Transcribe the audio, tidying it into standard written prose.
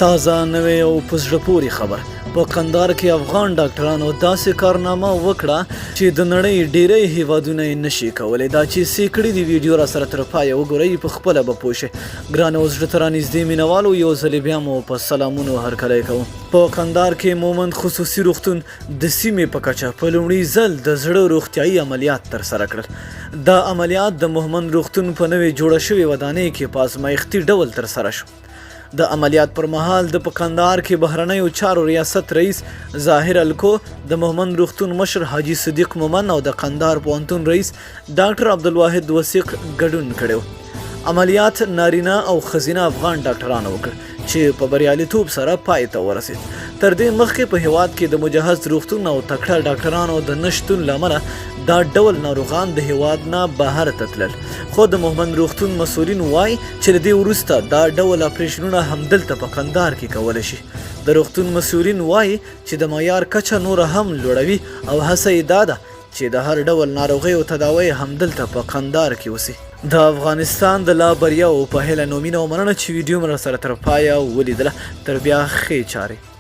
تازه نوې او په زړه پورې خبر په قندهار کې افغان ډاکټرانو داسې کارنامه وکړه چې د نړۍ ډیری هیوادونه یې نشي کولی. دا چې سیکړې د ویډیو را سره تر پایه وګورئ په خپله به پوه شئ. ګرانو او زړه ته رانږدې مینوالو یو ځلې بیا مو په سلامونو هرکلی کوم. په قندهار کې مومند خصوصي روغتون د سیمې په کچه په لومړي ځل د زړه روغتیایي عملیات ترسره کړل. دا عملیات د مومند روغتون په نوې جوړه شوې ودانۍ کې په ازمایښتي ډول ترسره شو. د عملیات پر مهال د په قندهار کې بهرنیو چارو ریاست رئیس ظاهر الکو، د مومند روغتون مشر حاجي صدیق مومن او د قندهار پوهنتون رئیس ډاکټر عبدالواحد وثیق ګډون کړی. عملیات نارینه او ښځینه افغان ډاکټرانو وکړ چې په بریالیتوب سره پای ته ورسید. تر دې مخکې په هیواد کې د مجهز روغتون او تکړه ډاکټرانو د نشتون له امله دا ډول ناروغان د هیواد نه بهر ته تلل، خو د مومند روغتون مسؤلین وایي چې له دې وروسته دا ډول اپریشنونه همدلته په قندهار کې کولی شي. د روغتون مسؤلین وایي چې د معیار کچه نوره هم لوړوي او هڅه یې دا ده چې د هر ډول ناروغیو تداوی همدلته په قندهار کې وسي. د افغانستان د لا بریاو په هیله نومینه او مننه چې ویډیو مې راسره تر پایه ولیدله. تر بیا ښې چارې.